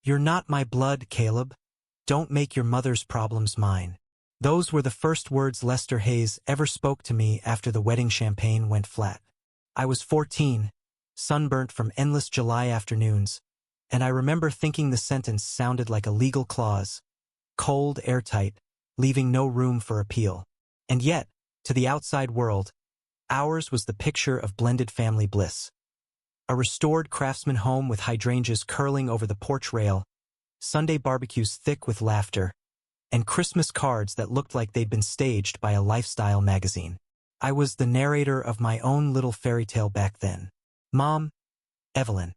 "You're not my blood, Caleb. Don't make your mother's problems mine." Those were the first words Lester Hayes ever spoke to me after the wedding champagne went flat. I was 14, sunburnt from endless July afternoons, and I remember thinking the sentence sounded like a legal clause, cold, airtight, leaving no room for appeal. And yet, to the outside world, ours was the picture of blended family bliss. A restored craftsman home with hydrangeas curling over the porch rail, Sunday barbecues thick with laughter, and Christmas cards that looked like they'd been staged by a lifestyle magazine. I was the narrator of my own little fairy tale back then. Mom, Evelyn,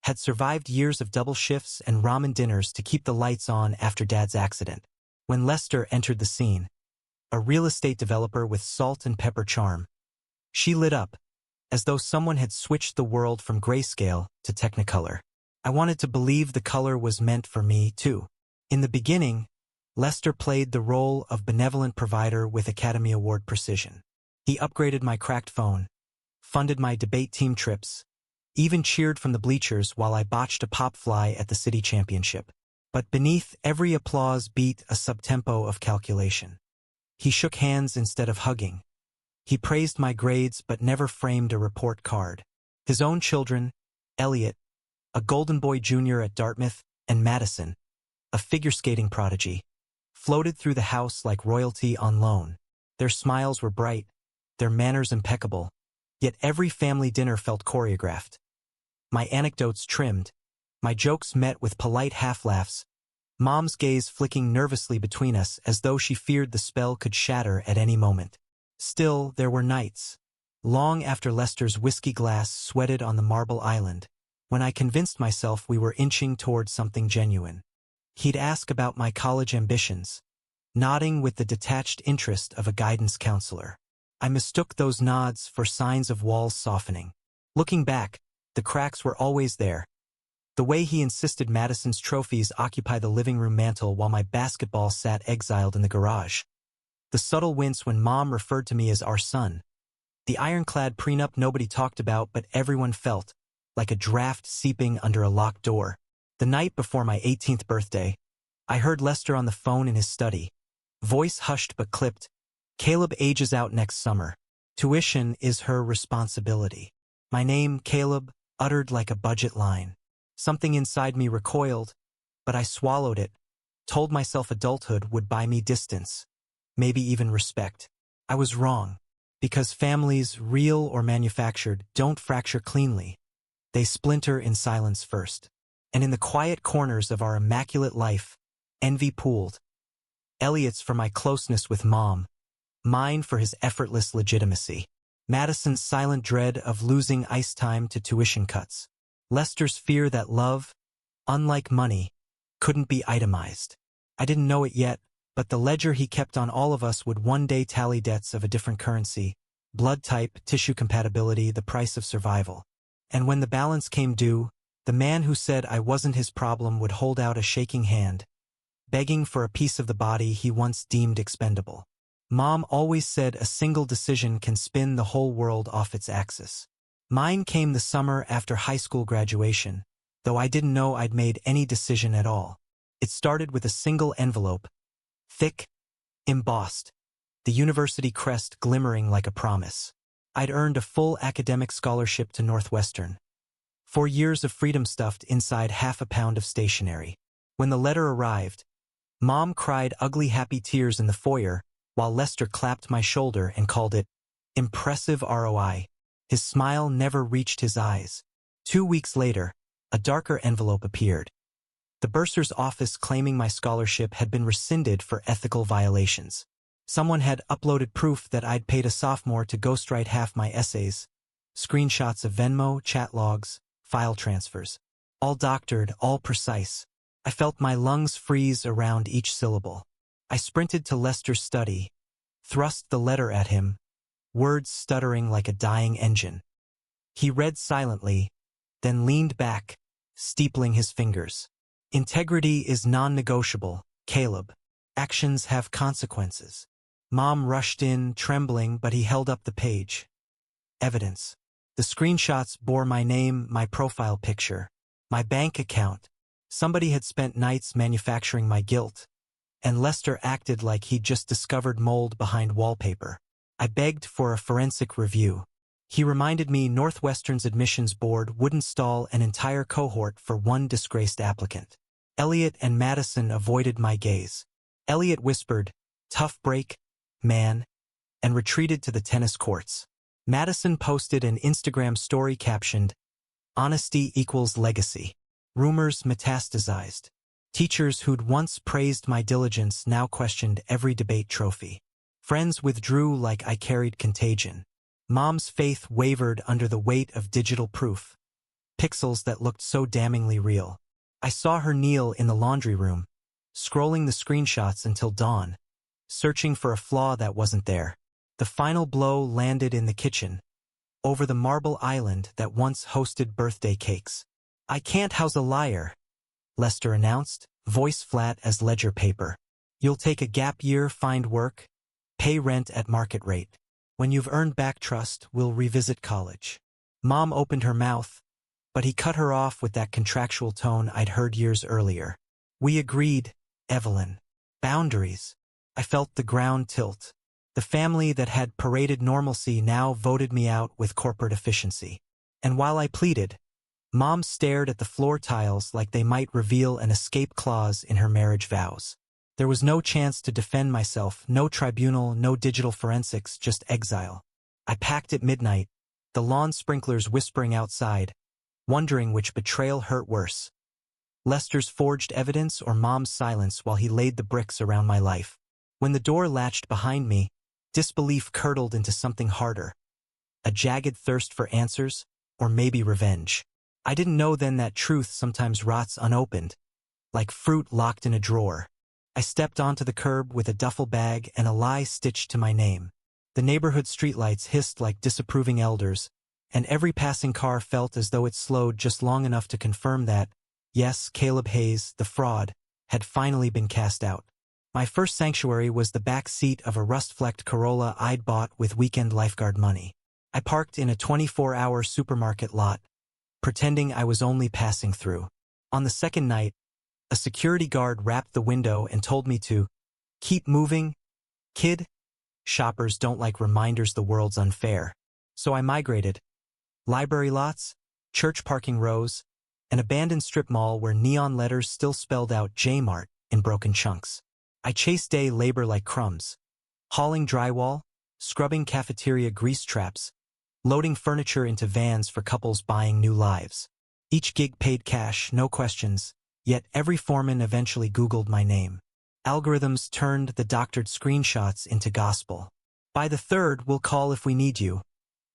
had survived years of double shifts and ramen dinners to keep the lights on after Dad's accident. When Lester entered the scene, a real estate developer with salt and pepper charm, she lit up, as though someone had switched the world from grayscale to Technicolor. I wanted to believe the color was meant for me, too. In the beginning, Lester played the role of benevolent provider with Academy Award precision. He upgraded my cracked phone, funded my debate team trips, even cheered from the bleachers while I botched a pop fly at the city championship. But beneath every applause beat a subtempo of calculation. He shook hands instead of hugging. He praised my grades but never framed a report card. His own children, Elliot, a Golden Boy Jr. at Dartmouth, and Madison, a figure skating prodigy, floated through the house like royalty on loan. Their smiles were bright, their manners impeccable, yet every family dinner felt choreographed. My anecdotes trimmed, my jokes met with polite half-laughs, Mom's gaze flicking nervously between us as though she feared the spell could shatter at any moment. Still, there were nights, long after Lester's whiskey glass sweated on the marble island, when I convinced myself we were inching toward something genuine. He'd ask about my college ambitions, nodding with the detached interest of a guidance counselor. I mistook those nods for signs of walls softening. Looking back, the cracks were always there. The way he insisted Madison's trophies occupy the living room mantel while my basketball sat exiled in the garage. The subtle wince when Mom referred to me as our son. The ironclad prenup nobody talked about but everyone felt, like a draft seeping under a locked door. The night before my 18th birthday, I heard Lester on the phone in his study. Voice hushed but clipped. "Caleb ages out next summer. Tuition is her responsibility." My name, Caleb, uttered like a budget line. Something inside me recoiled, but I swallowed it, told myself adulthood would buy me distance, maybe even respect. I was wrong, because families, real or manufactured, don't fracture cleanly. They splinter in silence first. And in the quiet corners of our immaculate life, envy pooled. Elliot's for my closeness with Mom, mine for his effortless legitimacy. Madison's silent dread of losing ice time to tuition cuts. Lester's fear that love, unlike money, couldn't be itemized. I didn't know it yet, but the ledger he kept on all of us would one day tally debts of a different currency, blood type, tissue compatibility, the price of survival. And when the balance came due, the man who said I wasn't his problem would hold out a shaking hand, begging for a piece of the body he once deemed expendable. Mom always said a single decision can spin the whole world off its axis. Mine came the summer after high school graduation, though I didn't know I'd made any decision at all. It started with a single envelope, thick, embossed, the university crest glimmering like a promise. I'd earned a full academic scholarship to Northwestern. 4 years of freedom stuffed inside half a pound of stationery. When the letter arrived, Mom cried ugly happy tears in the foyer, while Lester clapped my shoulder and called it impressive ROI. His smile never reached his eyes. 2 weeks later, a darker envelope appeared. The bursar's office claiming my scholarship had been rescinded for ethical violations. Someone had uploaded proof that I'd paid a sophomore to ghostwrite half my essays, screenshots of Venmo, chat logs, file transfers. All doctored, all precise. I felt my lungs freeze around each syllable. I sprinted to Lester's study, thrust the letter at him, words stuttering like a dying engine. He read silently, then leaned back, steepling his fingers. "Integrity is non-negotiable, Caleb. Actions have consequences." Mom rushed in, trembling, but he held up the page. Evidence. The screenshots bore my name, my profile picture, my bank account, Somebody had spent nights manufacturing my guilt, and Lester acted like he'd just discovered mold behind wallpaper. I begged for a forensic review. He reminded me Northwestern's admissions board wouldn't stall an entire cohort for one disgraced applicant. Elliot and Madison avoided my gaze. Elliot whispered, "Tough break, man," and retreated to the tennis courts. Madison posted an Instagram story captioned, "Honesty equals legacy." Rumors metastasized. Teachers who'd once praised my diligence now questioned every debate trophy. Friends withdrew like I carried contagion. Mom's faith wavered under the weight of digital proof. Pixels that looked so damningly real. I saw her kneel in the laundry room, scrolling the screenshots until dawn, searching for a flaw that wasn't there. The final blow landed in the kitchen, over the marble island that once hosted birthday cakes. "I can't house a liar," Lester announced, voice flat as ledger paper. "You'll take a gap year, find work, pay rent at market rate. When you've earned back trust, we'll revisit college." Mom opened her mouth, but he cut her off with that contractual tone I'd heard years earlier. "We agreed, Evelyn. Boundaries." I felt the ground tilt. The family that had paraded normalcy now voted me out with corporate efficiency. And while I pleaded, Mom stared at the floor tiles like they might reveal an escape clause in her marriage vows. There was no chance to defend myself, no tribunal, no digital forensics, just exile. I packed at midnight, the lawn sprinklers whispering outside, wondering which betrayal hurt worse. Lester's forged evidence or Mom's silence while he laid the bricks around my life. When the door latched behind me, disbelief curdled into something harder. A jagged thirst for answers, or maybe revenge. I didn't know then that truth sometimes rots unopened, like fruit locked in a drawer. I stepped onto the curb with a duffel bag and a lie stitched to my name. The neighborhood streetlights hissed like disapproving elders, and every passing car felt as though it slowed just long enough to confirm that, yes, Caleb Hayes, the fraud, had finally been cast out. My first sanctuary was the back seat of a rust-flecked Corolla I'd bought with weekend lifeguard money. I parked in a 24-hour supermarket lot, pretending I was only passing through. On the second night, a security guard rapped the window and told me to keep moving, kid. Shoppers don't like reminders the world's unfair. So I migrated. Library lots, church parking rows, an abandoned strip mall where neon letters still spelled out J-Mart in broken chunks. I chased day labor like crumbs, hauling drywall, scrubbing cafeteria grease traps, loading furniture into vans for couples buying new lives. Each gig paid cash, no questions, yet every foreman eventually Googled my name. Algorithms turned the doctored screenshots into gospel. By the third, we'll call if we need you.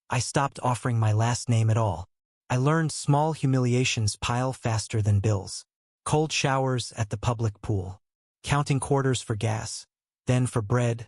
I stopped offering my last name at all. I learned small humiliations pile faster than bills. Cold showers at the public pool. Counting quarters for gas, then for bread,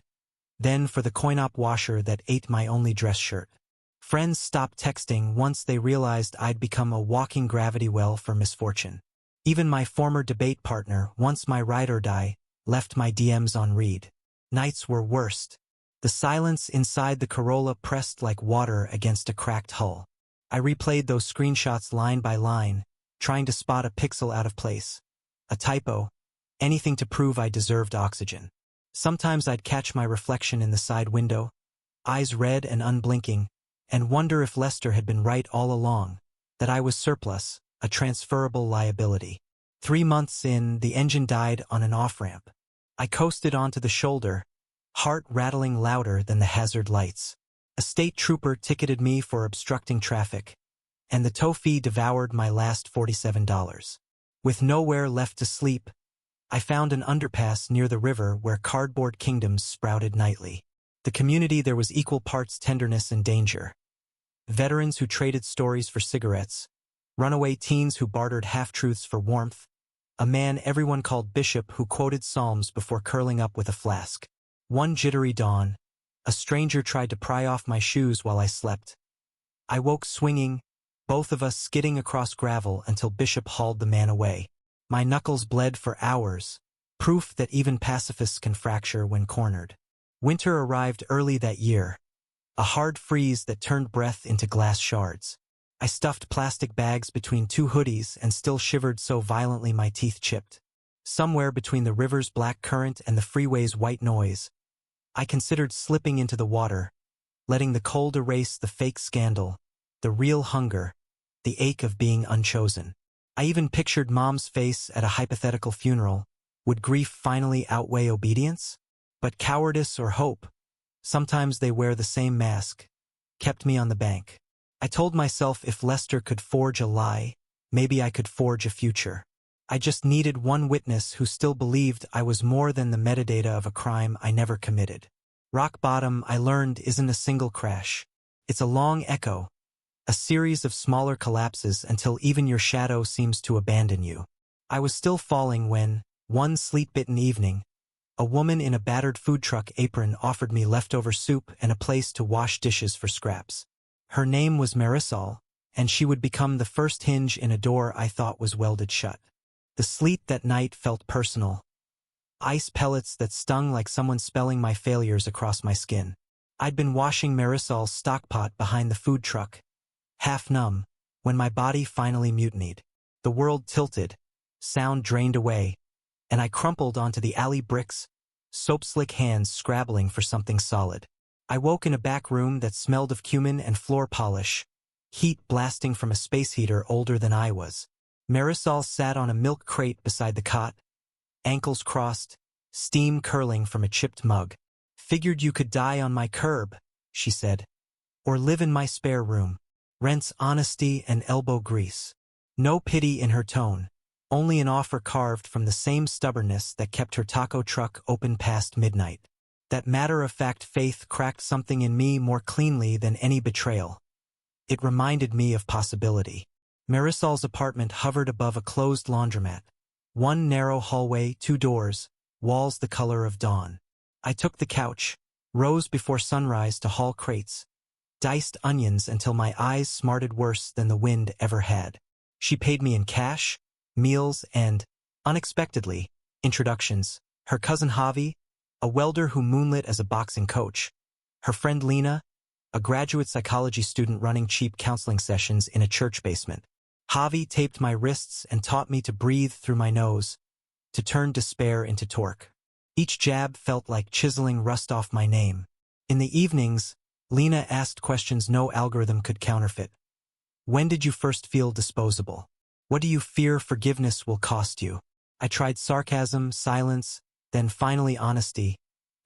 then for the coin-op washer that ate my only dress shirt. Friends stopped texting once they realized I'd become a walking gravity well for misfortune. Even my former debate partner, once my ride or die, left my DMs on read. Nights were worst. The silence inside the Corolla pressed like water against a cracked hull. I replayed those screenshots line by line, trying to spot a pixel out of place. A typo. Anything to prove I deserved oxygen. Sometimes I'd catch my reflection in the side window, eyes red and unblinking, and wonder if Lester had been right all along, that I was surplus, a transferable liability. 3 months in, the engine died on an off-ramp. I coasted onto the shoulder, heart rattling louder than the hazard lights. A state trooper ticketed me for obstructing traffic, and the tow fee devoured my last $47. With nowhere left to sleep, I found an underpass near the river where cardboard kingdoms sprouted nightly. The community there was equal parts tenderness and danger. Veterans who traded stories for cigarettes, runaway teens who bartered half-truths for warmth, a man everyone called Bishop who quoted psalms before curling up with a flask. One jittery dawn, a stranger tried to pry off my shoes while I slept. I woke swinging, both of us skidding across gravel until Bishop hauled the man away. My knuckles bled for hours, proof that even pacifists can fracture when cornered. Winter arrived early that year, a hard freeze that turned breath into glass shards. I stuffed plastic bags between two hoodies and still shivered so violently my teeth chipped. Somewhere between the river's black current and the freeway's white noise, I considered slipping into the water, letting the cold erase the fake scandal, the real hunger, the ache of being unchosen. I even pictured Mom's face at a hypothetical funeral. Would grief finally outweigh obedience? But cowardice or hope, sometimes they wear the same mask, kept me on the bank. I told myself if Lester could forge a lie, maybe I could forge a future. I just needed one witness who still believed I was more than the metadata of a crime I never committed. Rock bottom, I learned, isn't a single crash. It's a long echo, a series of smaller collapses until even your shadow seems to abandon you. I was still falling when, one sleet-bitten evening, a woman in a battered food truck apron offered me leftover soup and a place to wash dishes for scraps. Her name was Marisol, and she would become the first hinge in a door I thought was welded shut. The sleet that night felt personal. Ice pellets that stung like someone spelling my failures across my skin. I'd been washing Marisol's stockpot behind the food truck, half numb, when my body finally mutinied. The world tilted, sound drained away, and I crumpled onto the alley bricks, soap-slick hands scrabbling for something solid. I woke in a back room that smelled of cumin and floor polish, heat blasting from a space heater older than I was. Marisol sat on a milk crate beside the cot, ankles crossed, steam curling from a chipped mug. "Figured you could die on my curb," she said, "or live in my spare room." Rent's honesty and elbow grease. No pity in her tone, only an offer carved from the same stubbornness that kept her taco truck open past midnight. That matter-of-fact faith cracked something in me more cleanly than any betrayal. It reminded me of possibility. Marisol's apartment hovered above a closed laundromat. One narrow hallway, two doors, walls the color of dawn. I took the couch, rose before sunrise to haul crates, diced onions until my eyes smarted worse than the wind ever had. She paid me in cash, meals, and, unexpectedly, introductions. Her cousin Javi, a welder who moonlit as a boxing coach. Her friend Lena, a graduate psychology student running cheap counseling sessions in a church basement. Javi taped my wrists and taught me to breathe through my nose, to turn despair into torque. Each jab felt like chiseling rust off my name. In the evenings, Lena asked questions no algorithm could counterfeit. When did you first feel disposable? What do you fear forgiveness will cost you? I tried sarcasm, silence, then finally honesty,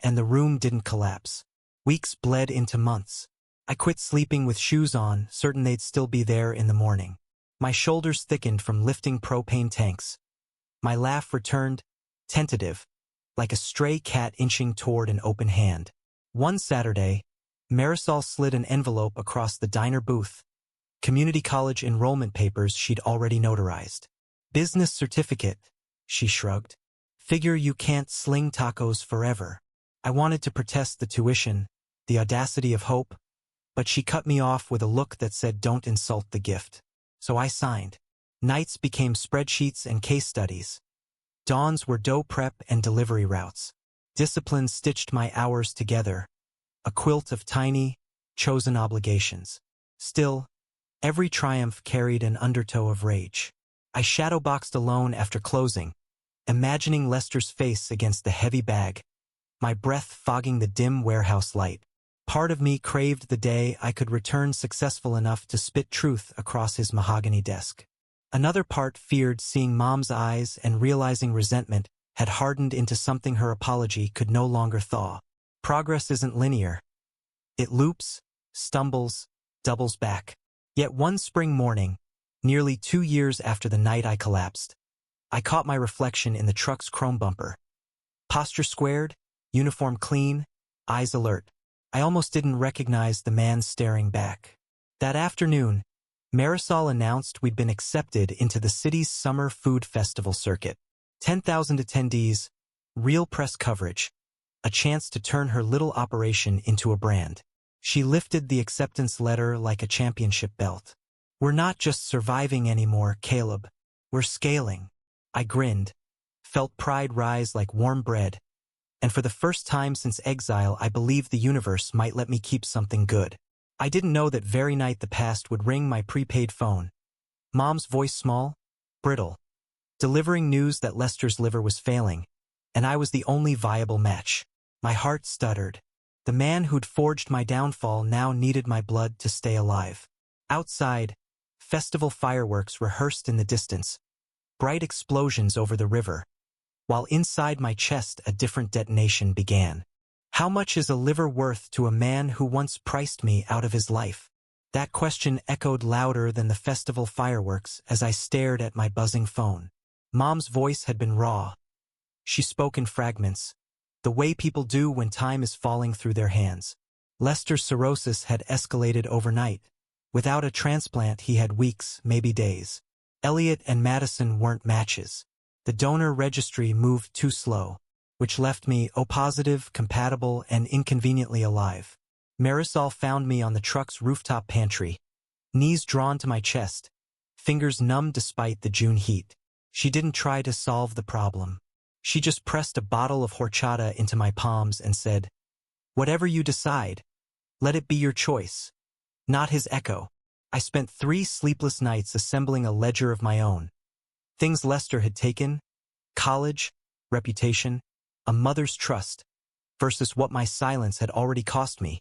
and the room didn't collapse. Weeks bled into months. I quit sleeping with shoes on, certain they'd still be there in the morning. My shoulders thickened from lifting propane tanks. My laugh returned, tentative, like a stray cat inching toward an open hand. One Saturday, Marisol slid an envelope across the diner booth, community college enrollment papers she'd already notarized. "Business certificate," she shrugged. "Figure you can't sling tacos forever." I wanted to protest the tuition, the audacity of hope, but she cut me off with a look that said don't insult the gift. So I signed. Nights became spreadsheets and case studies. Dawns were dough prep and delivery routes. Discipline stitched my hours together, a quilt of tiny, chosen obligations. Still, every triumph carried an undertow of rage. I shadowboxed alone after closing, imagining Lester's face against the heavy bag, my breath fogging the dim warehouse light. Part of me craved the day I could return successful enough to spit truth across his mahogany desk. Another part feared seeing Mom's eyes and realizing resentment had hardened into something her apology could no longer thaw. Progress isn't linear. It loops, stumbles, doubles back. Yet one spring morning, nearly 2 years after the night I collapsed, I caught my reflection in the truck's chrome bumper. Posture squared, uniform clean, eyes alert. I almost didn't recognize the man staring back. That afternoon, Marisol announced we'd been accepted into the city's summer food festival circuit. 10,000 attendees, real press coverage, a chance to turn her little operation into a brand. She lifted the acceptance letter like a championship belt. "We're not just surviving anymore, Caleb. We're scaling." I grinned, felt pride rise like warm bread, and for the first time since exile I believed the universe might let me keep something good. I didn't know that very night the past would ring my prepaid phone. Mom's voice small, brittle, delivering news that Lester's liver was failing, and I was the only viable match. My heart stuttered. The man who'd forged my downfall now needed my blood to stay alive. Outside, festival fireworks rehearsed in the distance, bright explosions over the river, while inside my chest a different detonation began. How much is a liver worth to a man who once priced me out of his life? That question echoed louder than the festival fireworks as I stared at my buzzing phone. Mom's voice had been raw. She spoke in fragments, the way people do when time is falling through their hands. Lester's cirrhosis had escalated overnight. Without a transplant, he had weeks, maybe days. Elliot and Madison weren't matches. The donor registry moved too slow, which left me O-positive, compatible, and inconveniently alive. Marisol found me on the truck's rooftop pantry, knees drawn to my chest, fingers numb despite the June heat. She didn't try to solve the problem. She just pressed a bottle of horchata into my palms and said, "Whatever you decide, let it be your choice." Not his echo. I spent 3 sleepless nights assembling a ledger of my own. Things Lester had taken, college, reputation, a mother's trust, versus what my silence had already cost me.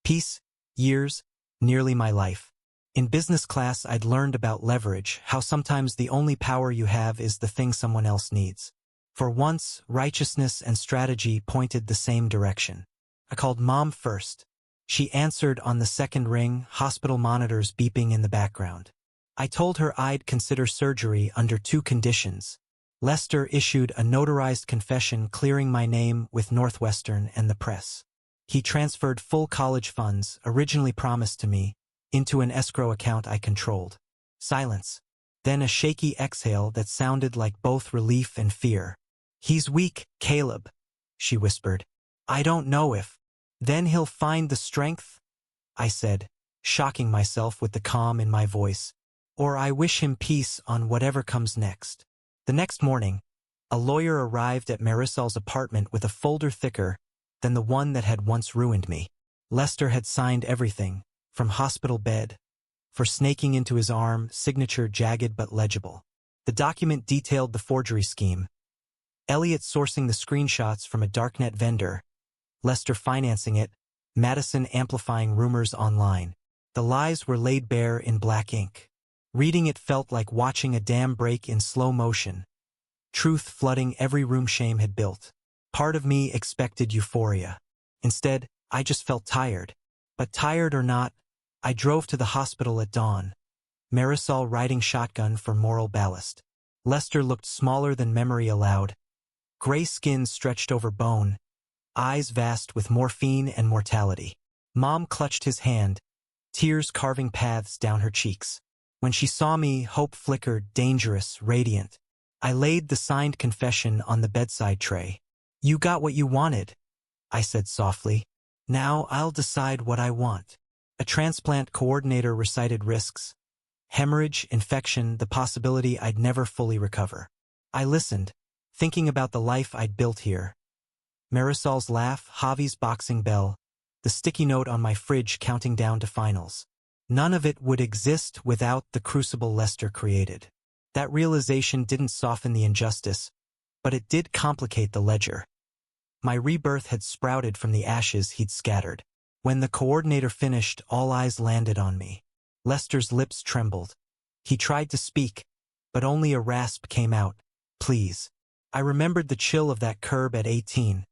Peace, years, nearly my life. In business class, I'd learned about leverage, how sometimes the only power you have is the thing someone else needs. For once, righteousness and strategy pointed the same direction. I called Mom first. She answered on the second ring, hospital monitors beeping in the background. I told her I'd consider surgery under 2 conditions. Lester issued a notarized confession clearing my name with Northwestern and the press. He transferred full college funds, originally promised to me, into an escrow account I controlled. Silence. Then a shaky exhale that sounded like both relief and fear. "He's weak, Caleb," she whispered. "I don't know if. Then he'll find the strength," I said, shocking myself with the calm in my voice. "Or I wish him peace on whatever comes next." The next morning, a lawyer arrived at Marisol's apartment with a folder thicker than the one that had once ruined me. Lester had signed everything, from hospital bed, for snaking into his arm, signature jagged but legible. The document detailed the forgery scheme. Elliot sourcing the screenshots from a darknet vendor, Lester financing it, Madison amplifying rumors online. The lies were laid bare in black ink. Reading it felt like watching a dam break in slow motion. Truth flooding every room shame had built. Part of me expected euphoria. Instead, I just felt tired. But tired or not, I drove to the hospital at dawn. Marisol riding shotgun for moral ballast. Lester looked smaller than memory allowed. Gray skin stretched over bone, eyes vast with morphine and mortality. Mom clutched his hand, tears carving paths down her cheeks. When she saw me, hope flickered, dangerous, radiant. I laid the signed confession on the bedside tray. "You got what you wanted," I said softly. "Now I'll decide what I want." A transplant coordinator recited risks. Hemorrhage, infection, the possibility I'd never fully recover. I listened, thinking about the life I'd built here. Marisol's laugh, Javi's boxing bell, the sticky note on my fridge counting down to finals. None of it would exist without the crucible Lester created. That realization didn't soften the injustice, but it did complicate the ledger. My rebirth had sprouted from the ashes he'd scattered. When the coordinator finished, all eyes landed on me. Lester's lips trembled. He tried to speak, but only a rasp came out. "Please." I remembered the chill of that curb at 18.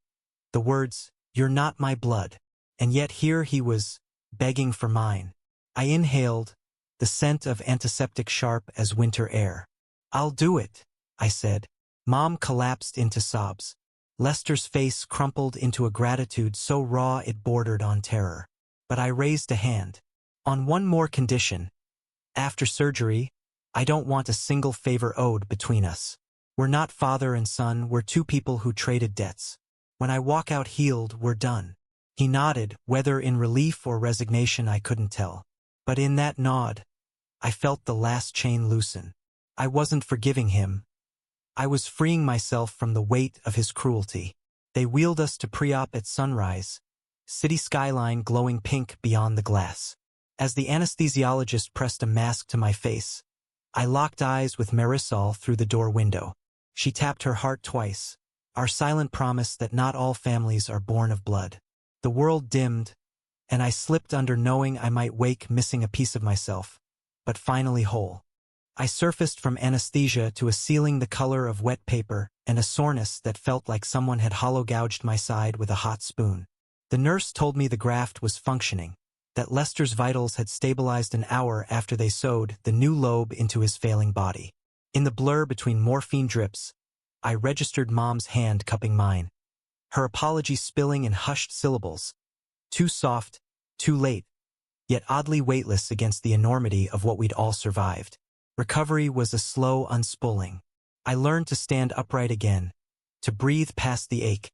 The words, "You're not my blood." And yet here he was, begging for mine. I inhaled, the scent of antiseptic sharp as winter air. "I'll do it," I said. Mom collapsed into sobs. Lester's face crumpled into a gratitude so raw it bordered on terror. But I raised a hand. "On one more condition. After surgery, I don't want a single favor owed between us. We're not father and son, we're 2 people who traded debts. When I walk out healed, we're done." He nodded, whether in relief or resignation I couldn't tell. But in that nod, I felt the last chain loosen. I wasn't forgiving him. I was freeing myself from the weight of his cruelty. They wheeled us to pre-op at sunrise, city skyline glowing pink beyond the glass. As the anesthesiologist pressed a mask to my face, I locked eyes with Marisol through the door window. She tapped her heart twice, our silent promise that not all families are born of blood. The world dimmed, and I slipped under knowing I might wake missing a piece of myself, but finally whole. I surfaced from anesthesia to a ceiling the color of wet paper and a soreness that felt like someone had hollow-gouged my side with a hot spoon. The nurse told me the graft was functioning, that Lester's vitals had stabilized an hour after they sewed the new lobe into his failing body. In the blur between morphine drips, I registered Mom's hand cupping mine, her apology spilling in hushed syllables, too soft, too late, yet oddly weightless against the enormity of what we'd all survived. Recovery was a slow unspooling. I learned to stand upright again, to breathe past the ache,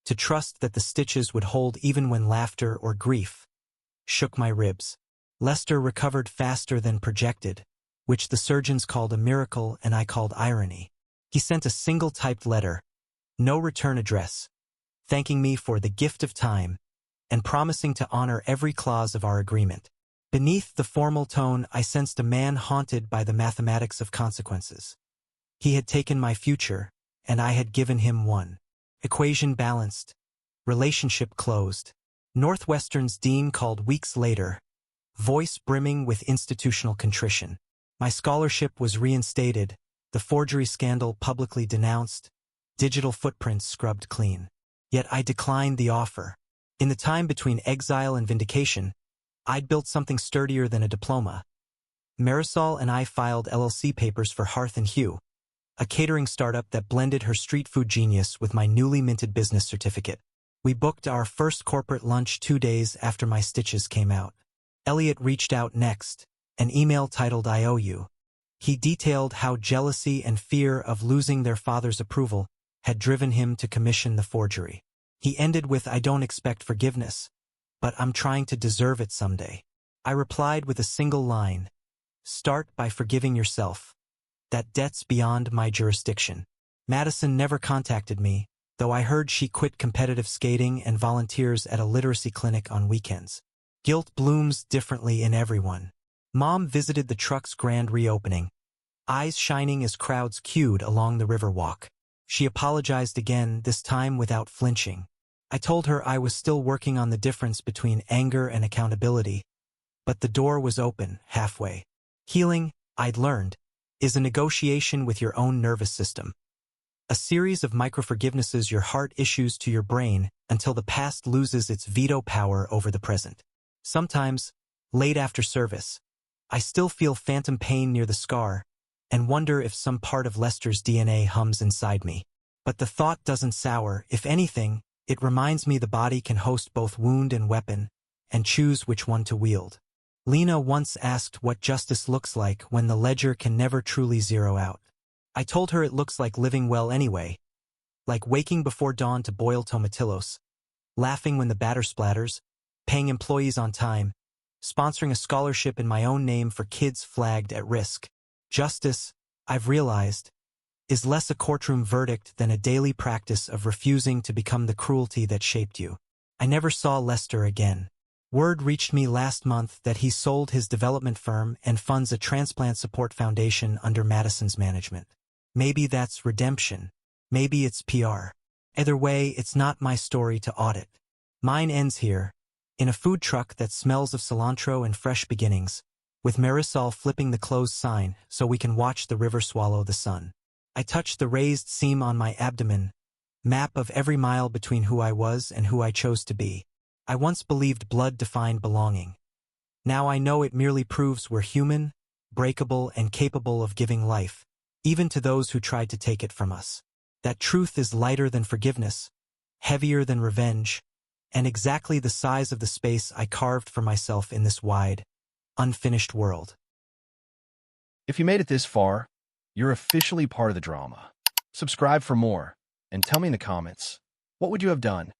to trust that the stitches would hold even when laughter or grief shook my ribs. Lester recovered faster than projected, which the surgeons called a miracle and I called irony. He sent a single typed letter, no return address, thanking me for the gift of time and promising to honor every clause of our agreement. Beneath the formal tone, I sensed a man haunted by the mathematics of consequences. He had taken my future, and I had given him one. Equation balanced. Relationship closed. Northwestern's dean called weeks later, voice brimming with institutional contrition. My scholarship was reinstated, the forgery scandal publicly denounced, digital footprints scrubbed clean. Yet I declined the offer. In the time between exile and vindication, I'd built something sturdier than a diploma. Marisol and I filed LLC papers for Hearth and Hugh, a catering startup that blended her street food genius with my newly minted business certificate. We booked our first corporate lunch 2 days after my stitches came out. Elliot reached out next, an email titled "I owe you." He detailed how jealousy and fear of losing their father's approval had driven him to commission the forgery. He ended with, "I don't expect forgiveness, but I'm trying to deserve it someday." I replied with a single line, "Start by forgiving yourself. That debt's beyond my jurisdiction." Madison never contacted me, though I heard she quit competitive skating and volunteers at a literacy clinic on weekends. Guilt blooms differently in everyone. Mom visited the truck's grand reopening, eyes shining as crowds queued along the river walk. She apologized again, this time without flinching. I told her I was still working on the difference between anger and accountability, but the door was open, halfway. Healing, I'd learned, is a negotiation with your own nervous system. A series of micro-forgivenesses your heart issues to your brain until the past loses its veto power over the present. Sometimes, late after service, I still feel phantom pain near the scar and wonder if some part of Lester's DNA hums inside me. But the thought doesn't sour. If anything, it reminds me the body can host both wound and weapon, and choose which one to wield. Lena once asked what justice looks like when the ledger can never truly zero out. I told her it looks like living well anyway, like waking before dawn to boil tomatillos, laughing when the batter splatters, paying employees on time, sponsoring a scholarship in my own name for kids flagged at risk. Justice, I've realized, is less a courtroom verdict than a daily practice of refusing to become the cruelty that shaped you. I never saw Lester again. Word reached me last month that he sold his development firm and funds a transplant support foundation under Madison's management. Maybe that's redemption. Maybe it's PR. Either way, it's not my story to audit. Mine ends here, in a food truck that smells of cilantro and fresh beginnings, with Marisol flipping the closed sign so we can watch the river swallow the sun. I touched the raised seam on my abdomen, map of every mile between who I was and who I chose to be. I once believed blood defined belonging. Now I know it merely proves we're human, breakable, and capable of giving life, even to those who tried to take it from us. That truth is lighter than forgiveness, heavier than revenge, and exactly the size of the space I carved for myself in this wide, unfinished world. If you made it this far, you're officially part of the drama. Subscribe for more, and tell me in the comments, what would you have done?